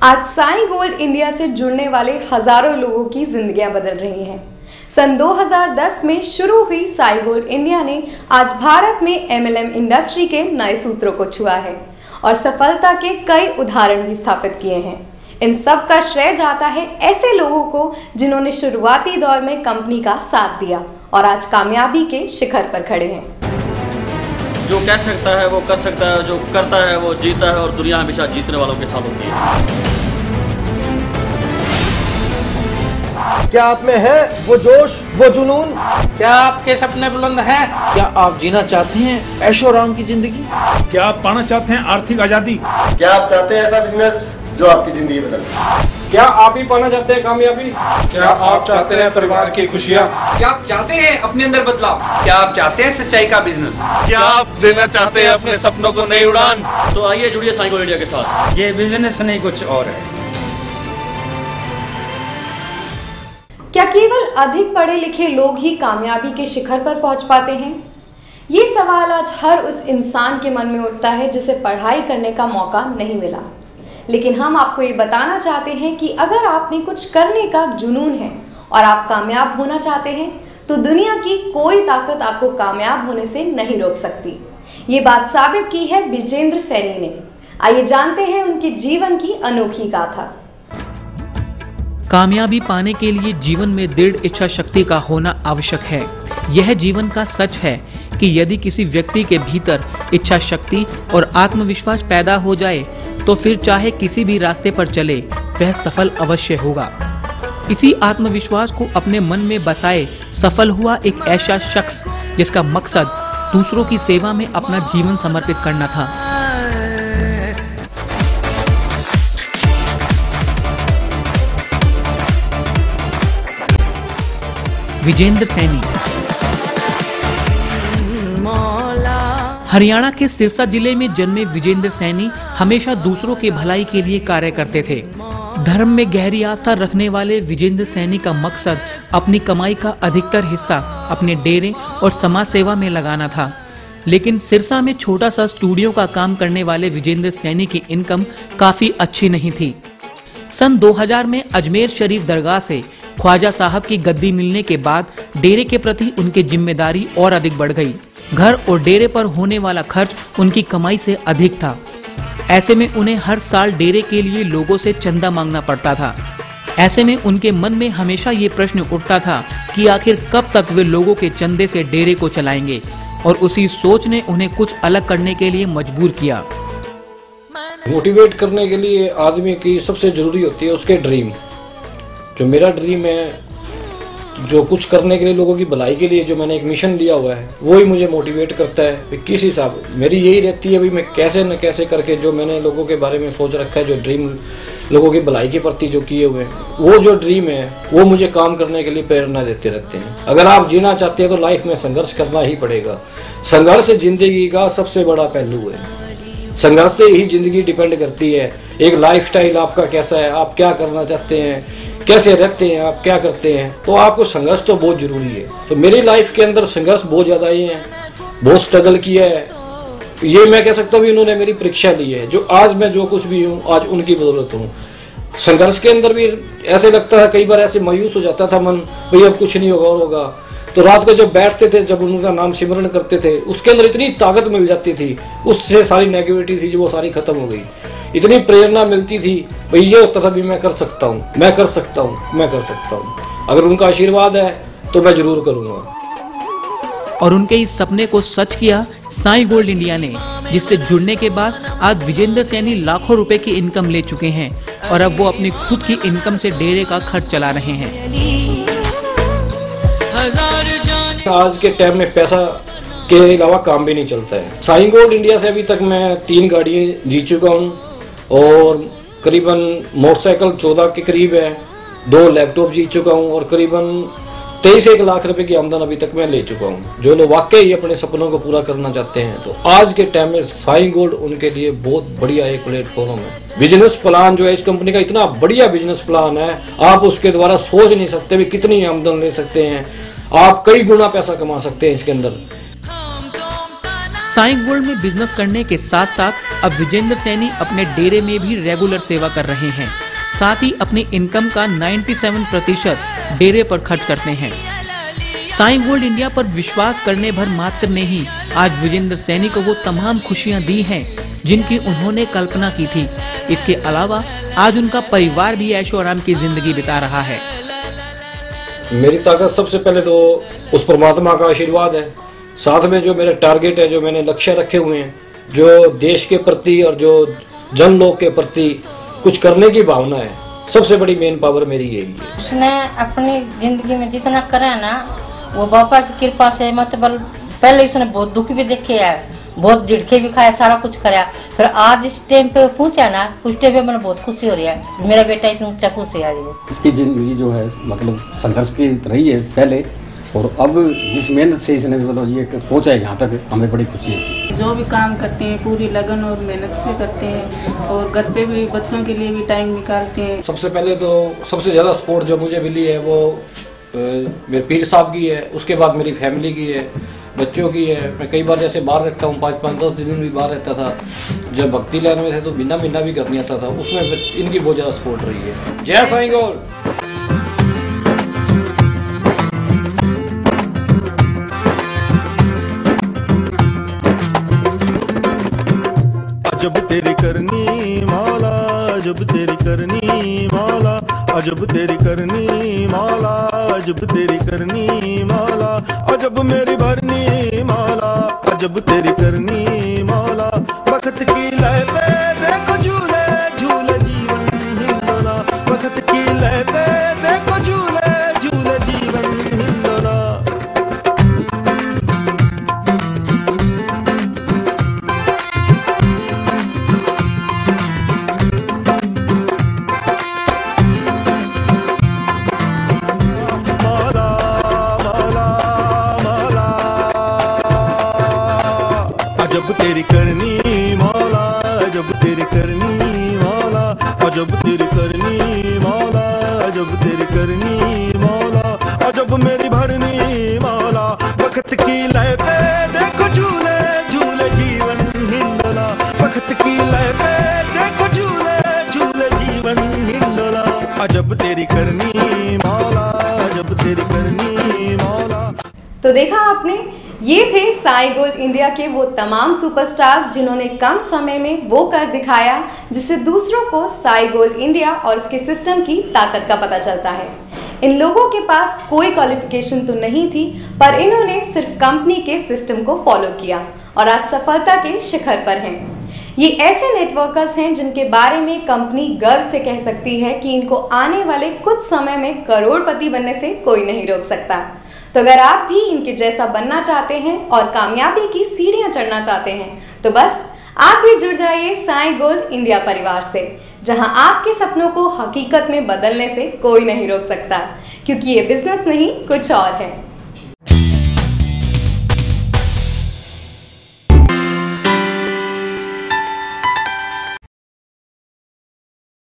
आज Sai gold India से जुड़ने वाले हजारों लोगों की जिंदगियां बदल रही हैं। सन 2010 में शुरू हुई साईं गोल्ड इंडिया ने आज भारत में MLM इंडस्ट्री के नए सूत्रों को छुआ है और सफलता के कई उदाहरण भी स्थापित किए हैं। इन सब का श्रेय जाता है ऐसे लोगों को जिन्होंने शुरुआती दौर में कंपनी का साथ दिया और आज कामयाबी के शिखर पर खड़े हैं। जो कह सकता है वो कर सकता है, जो करता है वो जीता है और दुनिया हमेशा जीतने वालों के साथ होती है। क्या आप में है वो जोश, वो जुनून? क्या आपके सपने बुलंद हैं? क्या आप जीना चाहते हैं ऐशो आराम की जिंदगी? क्या आप पाना चाहते हैं आर्थिक आजादी? क्या आप चाहते हैं ऐसा बिजनेस जो आपकी जिंदगी बदल दे? क्या आप ही पाना चाहते हैं कामयाबी? क्या आप चाहते हैं परिवार की खुशियाँ? क्या आप चाहते हैं अपने अंदर बदलाव? क्या आप चाहते हैं सच्चाई का बिजनेस? क्या आप देना चाहते हैं अपने सपनों को नई उड़ान? तो आइए जुड़िए साईं गोल्ड इंडिया के साथ। ये बिजनेस नहीं कुछ और है। क्या केवल अधिक पढ़े लिखे लोग ही कामयाबी के शिखर पर पहुंच पाते हैं? ये सवाल आज हर उस इंसान के मन में उठता है जिसे पढ़ाई करने का मौका नहीं मिला। लेकिन हम आपको ये बताना चाहते हैं कि अगर आप में कुछ करने का जुनून है और आप कामयाब होना चाहते हैं तो दुनिया की कोई ताकत आपको कामयाब होने से नहीं रोक सकती। ये बात साबित की है विजेंद्र सैनी ने। आइए जानते हैं उनके जीवन की अनोखी गाथा। कामयाबी पाने के लिए जीवन में दृढ़ इच्छा शक्ति का होना आवश्यक है। यह जीवन का सच है कि यदि किसी व्यक्ति के भीतर इच्छा शक्ति और आत्मविश्वास पैदा हो जाए तो फिर चाहे किसी भी रास्ते पर चले वह सफल अवश्य होगा। इसी आत्मविश्वास को अपने मन में बसाए सफल हुआ एक ऐसा शख्स जिसका मकसद दूसरों की सेवा में अपना जीवन समर्पित करना था। विजेंद्र सैनी हरियाणा के सिरसा जिले में जन्मे विजेंद्र सैनी हमेशा दूसरों के भलाई के लिए कार्य करते थे। धर्म में गहरी आस्था रखने वाले विजेंद्र सैनी का मकसद अपनी कमाई का अधिकतर हिस्सा अपने डेरे और समाज सेवा में लगाना था। लेकिन सिरसा में छोटा सा स्टूडियो का काम करने वाले विजेंद्र सैनी की इनकम काफी अच्छी नहीं थी। सन 2000 में अजमेर शरीफ दरगाह से ख्वाजा साहब की गद्दी मिलने के बाद डेरे के प्रति उनकी जिम्मेदारी और अधिक बढ़ गई। घर और डेरे पर होने वाला खर्च उनकी कमाई से अधिक था। ऐसे में उन्हें हर साल डेरे के लिए लोगों से चंदा मांगना पड़ता था। ऐसे में उनके मन में हमेशा ये प्रश्न उठता था कि आखिर कब तक वे लोगों के चंदे से डेरे को चलाएंगे, और उसी सोच ने उन्हें कुछ अलग करने के लिए मजबूर किया। मोटिवेट करने के लिए आदमी की सबसे जरूरी होती है उसके ड्रीम। जो मेरा ड्रीम है, जो कुछ करने के लिए लोगों की भलाई के लिए जो मैंने एक मिशन लिया हुआ है, वो ही मुझे मोटिवेट करता है। किस हिसाब मेरी यही रहती है भी मैं कैसे न कैसे करके जो मैंने लोगों के बारे में सोच रखा है, जो ड्रीम लोगों की भलाई के प्रति जो किए हुए हैं, वो जो ड्रीम है वो मुझे काम करने के लिए प्रेरणा देते रहते हैं। अगर आप जीना चाहते हैं तो लाइफ में संघर्ष करना ही पड़ेगा। संघर्ष जिंदगी का सबसे बड़ा पहलू है। संघर्ष से ही जिंदगी डिपेंड करती है। एक लाइफस्टाइल आपका कैसा है, आप क्या करना चाहते हैं, कैसे रहते हैं, आप क्या करते हैं, तो आपको संघर्ष तो बहुत जरूरी है। तो मेरी लाइफ के अंदर संघर्ष बहुत ज्यादा ही है, बहुत स्ट्रगल किया है। ये मैं कह सकता हूँ इन्होंने मेरी परीक्षा ली है। जो आज मैं जो कुछ भी हूँ आज उनकी बदौलत हूँ। संघर्ष के अंदर भी ऐसे लगता है, कई बार ऐसे मायूस हो जाता था मन, भाई अब कुछ नहीं होगा और होगा। तो रात को जब बैठते थे, जब उनका नाम सिमरन करते थे, उसके अंदर इतनी ताकत मिल जाती थी, उससे सारी नेगेटिविटी थी जो वो सारी खत्म हो गई। इतनी प्रेरणा मिलती थी, भाई ये होता था भी मैं कर सकता हूँ, मैं कर सकता हूँ, मैं कर सकता हूँ। अगर उनका आशीर्वाद है तो मैं जरूर करूँगा। और उनके इस सपने को सच किया साईं गोल्ड इंडिया ने, जिससे जुड़ने के बाद आज विजेंद्र सैनी लाखों रुपए की इनकम ले चुके हैं और अब वो अपनी खुद की इनकम से डेरे का खर्च चला रहे हैं। आज के टाइम में पैसा के अलावा काम भी नहीं चलता है। साईं गोल्ड इंडिया से अभी तक मैं 3 गाड़ियाँ जीत चुका हूँ और करीबन मोटरसाइकिल 14 के करीब है, 2 लैपटॉप जीत चुका हूँ और करीबन 23-1 लाख रुपए की आमदन अभी तक मैं ले चुका हूँ। जो लोग वाकई अपने सपनों को पूरा करना चाहते हैं तो आज के टाइम में साईं गोल्ड उनके लिए बहुत बढ़िया एक प्लेटफॉर्म है। बिजनेस प्लान जो है इस कंपनी का इतना बढ़िया बिजनेस प्लान है, आप उसके द्वारा सोच नहीं सकते भी कितनी आमदन ले सकते हैं। आप कई गुना पैसा कमा सकते हैं इसके अंदर। साईं गोल्ड में बिजनेस करने के साथ साथ अब विजेंद्र सैनी अपने डेरे में भी रेगुलर सेवा कर रहे हैं। साथ ही अपनी इनकम का 97% डेरे पर खर्च करते हैं। साईं गोल्ड इंडिया पर विश्वास करने भर मात्र ने ही आज विजेंद्र सैनी को वो तमाम खुशियां दी हैं जिनकी उन्होंने कल्पना की थी। इसके अलावा आज उनका परिवार भी ऐशो आराम की जिंदगी बिता रहा है। मेरी ताकत सबसे पहले तो उस परमात्मा का आशीर्वाद है, साथ में जो मेरे टारगेट है, जो मैंने लक्ष्य रखे हुए हैं, जो देश के प्रति और जो जन लोग के प्रति कुछ करने की भावना है, सबसे बड़ी मेन पावर मेरी यही है। उसने अपनी जिंदगी में जितना करा ना वो बाबा की कृपा से, मतलब पहले उसने बहुत दुख भी देखे है, बहुत झिड़के भी खाया, सारा कुछ कराया, फिर आज इस टाइम पे पहुंचा ना, उस टाइम पे मैंने बहुत खुशी हो रही है। मेरा बेटा इतना ऊंचा पहुंच है। इसकी जिंदगी जो है मतलब संघर्ष की रही है पहले, और अब जिस मेहनत से इसने मतलब ये पहुंचा है यहाँ तक, हमें बड़ी खुशी है। जो भी काम करते हैं पूरी लगन और मेहनत से करते हैं, और घर पे भी बच्चों के लिए भी टाइम निकालते हैं। सबसे पहले तो सबसे ज़्यादा सपोर्ट जो मुझे मिली है वो मेरे पीर साहब की है, उसके बाद मेरी फैमिली की है, बच्चों की है। मैं कई बार जैसे बाहर रहता हूँ, 5-5 10 भी बाहर रहता था। जब भक्ति लाइन में थे तो महीना भी कर नहीं आता था, उसमें इनकी बहुत ज़्यादा सपोर्ट रही है। जय साईं गोल्ड। अजब तेरी करनी मौला, अजब तेरी करनी मौला, अजब तेरी करनी मौला, अजब तेरी करनी मौला, अजब मेरी भरनी मौला, अजब तेरी करनी मौला। वक्त की लय पे देखो झूले झूले जीवन हिंदोला, वक्त की लय पे देखो झूले झूले जीवन हिंदोला। अजब तेरी करनी मौला, अजब तेरी करनी मौला, अजब तेरी करनी मौला, अजब तेरी करनी मौला, अजब मेरी भरनी मौला। वक्त की लय पे देखो झूले झूले जीवन हिंदोला, वक्त की लय पे देखो झूले झूले जीवन हिंदोला। अजब तेरी करनी मौला, अजब तेरी करनी मौला। तो देखा आपने, ये थे साईं गोल्ड इंडिया के वो तमाम सुपरस्टार्स जिन्होंने कम समय में वो कर दिखाया जिससे दूसरों को साईं गोल्ड इंडिया और इसके सिस्टम की ताकत का पता चलता है। इन लोगों के पास कोई क्वालिफिकेशन तो नहीं थी, पर इन्होंने सिर्फ कंपनी के सिस्टम को फॉलो किया और आज सफलता के शिखर पर हैं। ये ऐसे नेटवर्कर्स हैं जिनके बारे में कंपनी गर्व से कह सकती है कि इनको आने वाले कुछ समय में करोड़पति बनने से कोई नहीं रोक सकता। तो अगर आप भी इनके जैसा बनना चाहते हैं और कामयाबी की सीढ़ियां चढ़ना चाहते हैं तो बस आप भी जुड़ जाइए साईं गोल्ड इंडिया परिवार से, जहां आपके सपनों को हकीकत में बदलने से कोई नहीं रोक सकता, क्योंकि ये बिजनेस नहीं कुछ और है।